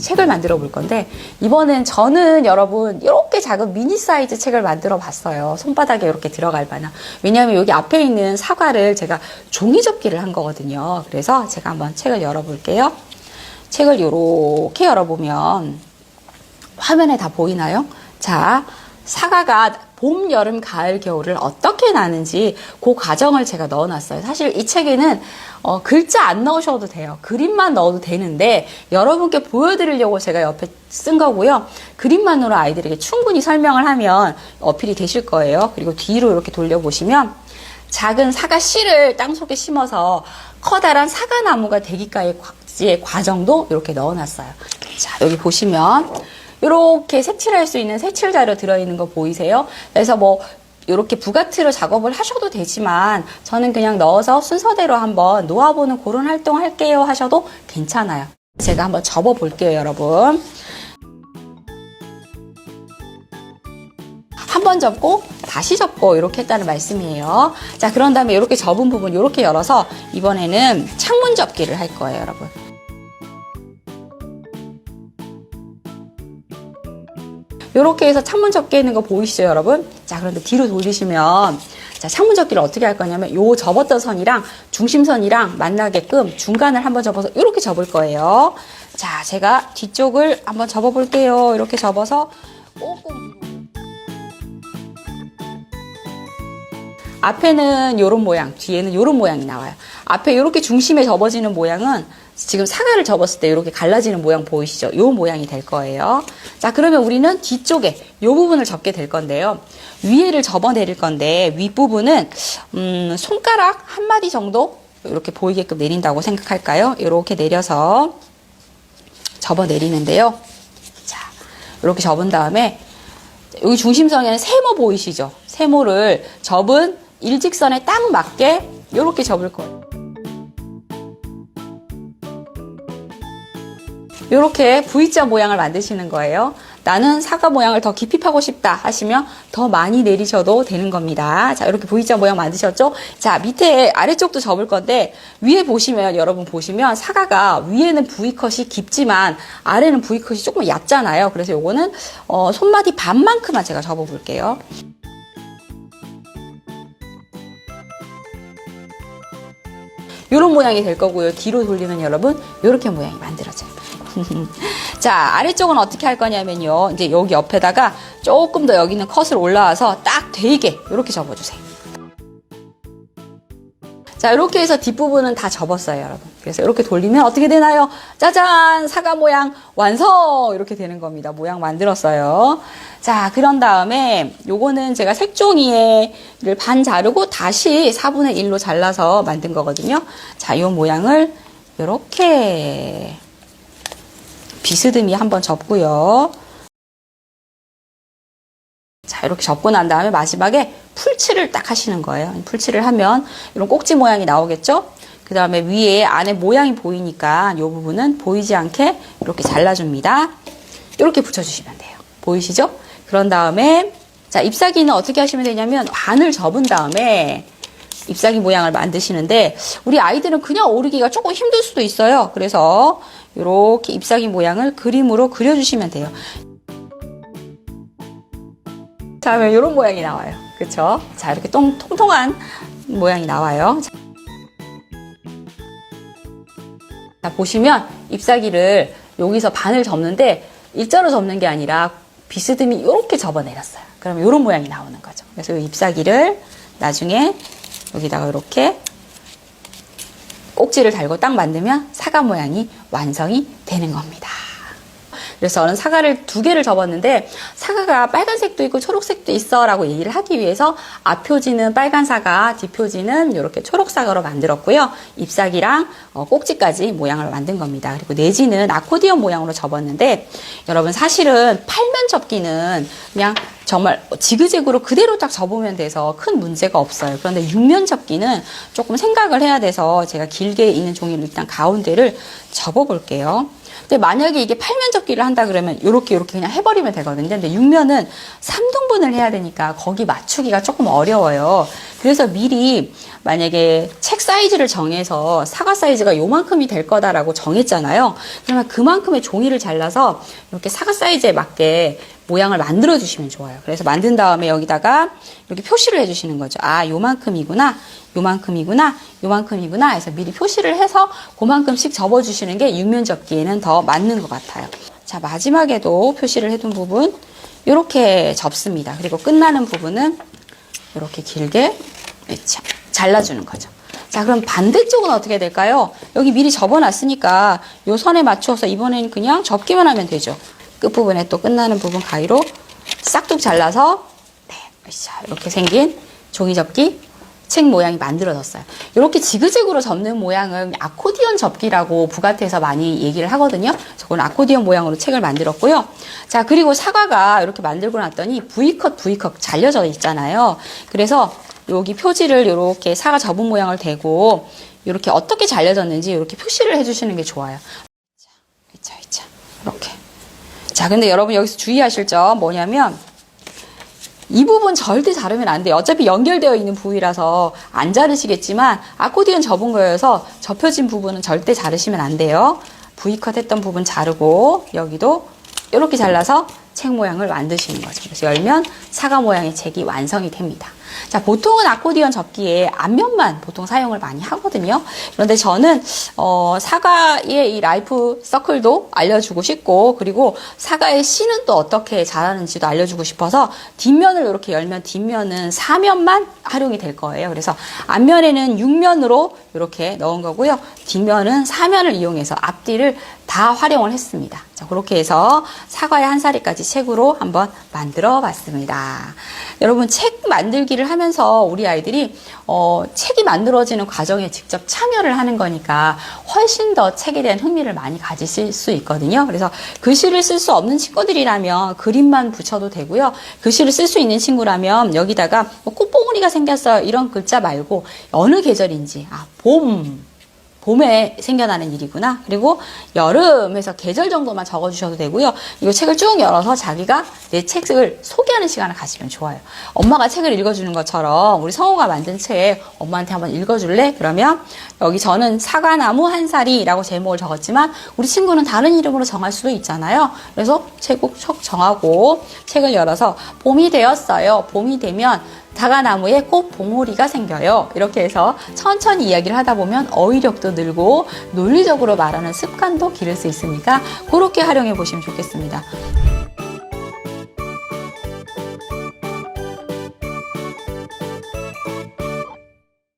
책을 만들어 볼 건데, 이번엔 저는 여러분 이렇게 작은 미니 사이즈 책을 만들어 봤어요. 손바닥에 이렇게 들어갈 만한. 왜냐하면 여기 앞에 있는 사과를 제가 종이 접기를 한 거거든요. 그래서 제가 한번 책을 열어볼게요. 책을 이렇게 열어보면 화면에 다 보이나요? 자, 사과가 봄, 여름, 가을, 겨울을 어떻게 나는지 그 과정을 제가 넣어놨어요. 사실 이 책에는 글자 안 넣으셔도 돼요. 그림만 넣어도 되는데 여러분께 보여드리려고 제가 옆에 쓴 거고요. 그림만으로 아이들에게 충분히 설명을 하면 어필이 되실 거예요. 그리고 뒤로 이렇게 돌려보시면 작은 사과 씨를 땅속에 심어서 커다란 사과나무가 되기까지의 과정도 이렇게 넣어놨어요. 자, 여기 보시면 이렇게 색칠할 수 있는 색칠 자료 들어있는 거 보이세요? 그래서 뭐 이렇게 부가트로 작업을 하셔도 되지만 저는 그냥 넣어서 순서대로 한번 놓아보는 그런 활동 할게요 하셔도 괜찮아요. 제가 한번 접어 볼게요, 여러분. 한 번 접고 다시 접고 이렇게 했다는 말씀이에요. 자, 그런 다음에 이렇게 접은 부분 이렇게 열어서 이번에는 창문 접기를 할 거예요, 여러분. 이렇게 해서 창문 접기 있는 거 보이시죠, 여러분? 자, 그런데 뒤로 돌리시면, 자, 창문 접기를 어떻게 할 거냐면, 요 접었던 선이랑 중심선이랑 만나게끔 중간을 한번 접어서 이렇게 접을 거예요. 자, 제가 뒤쪽을 한번 접어볼게요. 이렇게 접어서 조금. 앞에는 요런 모양, 뒤에는 요런 모양이 나와요. 앞에 이렇게 중심에 접어지는 모양은 지금 사과를 접었을 때 이렇게 갈라지는 모양 보이시죠? 요 모양이 될 거예요. 자, 그러면 우리는 뒤쪽에 요 부분을 접게 될 건데요. 위에를 접어 내릴 건데 윗부분은 손가락 한 마디 정도 이렇게 보이게끔 내린다고 생각할까요? 이렇게 내려서 접어 내리는데요. 자, 이렇게 접은 다음에 여기 중심선에는 세모 보이시죠? 세모를 접은 일직선에 딱 맞게 이렇게 접을 거예요. 이렇게 V자 모양을 만드시는 거예요. 나는 사과 모양을 더 깊이 파고 싶다 하시면 더 많이 내리셔도 되는 겁니다. 자, 이렇게 V자 모양 만드셨죠? 자, 밑에 아래쪽도 접을 건데 위에 보시면, 여러분 보시면 사과가 위에는 V컷이 깊지만 아래는 V컷이 조금 얕잖아요. 그래서 요거는 손마디 반만큼만 제가 접어 볼게요. 이런 모양이 될 거고요. 뒤로 돌리면 여러분 이렇게 모양이 만들어져요. 자, 아래쪽은 어떻게 할 거냐면요. 이제 여기 옆에다가 조금 더 여기는 컷을 올라와서 딱 되게 이렇게 접어주세요. 자, 이렇게 해서 뒷부분은 다 접었어요, 여러분. 그래서 이렇게 돌리면 어떻게 되나요? 짜잔! 사과 모양 완성! 이렇게 되는 겁니다. 모양 만들었어요. 자, 그런 다음에 요거는 제가 색종이를 반 자르고 다시 4분의 1로 잘라서 만든 거거든요. 자, 요 모양을 이렇게 비스듬히 한번 접고요. 자, 이렇게 접고 난 다음에 마지막에 풀칠을 딱 하시는 거예요. 풀칠을 하면 이런 꼭지 모양이 나오겠죠? 그 다음에 위에 안에 모양이 보이니까 이 부분은 보이지 않게 이렇게 잘라줍니다. 이렇게 붙여주시면 돼요. 보이시죠? 그런 다음에 자, 잎사귀는 어떻게 하시면 되냐면 반을 접은 다음에 잎사귀 모양을 만드시는데 우리 아이들은 그냥 오르기가 조금 힘들 수도 있어요. 그래서 이렇게 잎사귀 모양을 그림으로 그려주시면 돼요. 자, 그러면 이런 모양이 나와요. 그쵸? 자, 이렇게 통통한 모양이 나와요. 자, 보시면 잎사귀를 여기서 반을 접는데 일자로 접는 게 아니라 비스듬히 이렇게 접어내렸어요. 그러면 이런 모양이 나오는 거죠. 그래서 이 잎사귀를 나중에 여기다가 이렇게 꼭지를 달고 딱 만들면 사과 모양이 완성이 되는 겁니다. 그래서 저는 사과를 2개를 접었는데 사과가 빨간색도 있고 초록색도 있어 라고 얘기를 하기 위해서 앞표지는 빨간 사과, 뒷표지는 이렇게 초록 사과로 만들었고요. 잎사귀랑 꼭지까지 모양을 만든 겁니다. 그리고 내지는 아코디언 모양으로 접었는데 여러분 사실은 팔면 접기는 그냥 정말 지그재그로 그대로 딱 접으면 돼서 큰 문제가 없어요. 그런데 6면 접기는 조금 생각을 해야 돼서 제가 길게 있는 종이로 일단 가운데를 접어 볼게요. 근데 만약에 이게 8면 접기를 한다 그러면 요렇게 그냥 해버리면 되거든요. 근데 6면은 3등분을 해야 되니까 거기 맞추기가 조금 어려워요. 그래서 미리 만약에 책 사이즈를 정해서 사과 사이즈가 요만큼이 될 거다라고 정했잖아요. 그러면 그만큼의 종이를 잘라서 이렇게 사과 사이즈에 맞게 모양을 만들어 주시면 좋아요. 그래서 만든 다음에 여기다가 이렇게 표시를 해 주시는 거죠. 아, 요만큼이구나, 요만큼이구나, 요만큼이구나 해서 미리 표시를 해서 그만큼씩 접어 주시는 게 6면 접기에는 더 맞는 것 같아요. 자, 마지막에도 표시를 해둔 부분 이렇게 접습니다. 그리고 끝나는 부분은 이렇게 길게 잘라주는 거죠. 자, 그럼 반대쪽은 어떻게 될까요? 여기 미리 접어놨으니까 요 선에 맞춰서 이번에는 그냥 접기만 하면 되죠. 끝부분에 또 끝나는 부분 가위로 싹둑 잘라서 네, 이렇게 생긴 종이 접기 책 모양이 만들어졌어요. 이렇게 지그재그로 접는 모양은 아코디언 접기라고 부가트에서 많이 얘기를 하거든요. 저건 아코디언 모양으로 책을 만들었고요. 자, 그리고 사과가 이렇게 만들고 났더니 V컷 잘려져 있잖아요. 그래서 여기 표지를 이렇게 사과 접은 모양을 대고 이렇게 어떻게 잘려졌는지 이렇게 표시를 해주시는 게 좋아요. 이렇게. 자, 근데 여러분 여기서 주의하실 점 뭐냐면 이 부분 절대 자르면 안 돼요. 어차피 연결되어 있는 부위라서 안 자르시겠지만 아코디언 접은 거여서 접혀진 부분은 절대 자르시면 안 돼요. V컷 했던 부분 자르고 여기도 이렇게 잘라서 책 모양을 만드시는 거죠. 그래서 열면 사과 모양의 책이 완성이 됩니다. 자, 보통은 아코디언 접기에 앞면만 보통 사용을 많이 하거든요. 그런데 저는 사과의 이 라이프 서클도 알려주고 싶고, 그리고 사과의 씨는 또 어떻게 자라는지도 알려주고 싶어서 뒷면을 이렇게 열면 뒷면은 4면만 활용이 될 거예요. 그래서 앞면에는 6면으로 이렇게 넣은 거고요. 뒷면은 4면을 이용해서 앞뒤를 다 활용을 했습니다. 자, 그렇게 해서 사과의 한 사리까지 책으로 한번 만들어 봤습니다. 여러분, 책 만들기를 하면서 우리 아이들이 책이 만들어지는 과정에 직접 참여를 하는 거니까 훨씬 더 책에 대한 흥미를 많이 가지실 수 있거든요. 그래서 글씨를 쓸 수 없는 친구들이라면 그림만 붙여도 되고요. 글씨를 쓸 수 있는 친구라면 여기다가 꽃봉오리가 생겼어요, 이런 글자 말고 어느 계절인지, 봄에 생겨나는 일이구나. 그리고 여름 해서 계절 정도만 적어주셔도 되고요. 이 책을 쭉 열어서 자기가 내 책을 소개하는 시간을 가지면 좋아요. 엄마가 책을 읽어주는 것처럼 우리 성우가 만든 책 엄마한테 한번 읽어줄래? 그러면 여기 저는 사과나무 한 사리라고 제목을 적었지만 우리 친구는 다른 이름으로 정할 수도 있잖아요. 그래서 책꼭 정하고 책을 열어서 봄이 되었어요. 봄이 되면 사과나무에 꽃 봉오리가 생겨요. 이렇게 해서 천천히 이야기를 하다 보면 어휘력도 늘고 논리적으로 말하는 습관도 기를 수 있으니까 그렇게 활용해 보시면 좋겠습니다.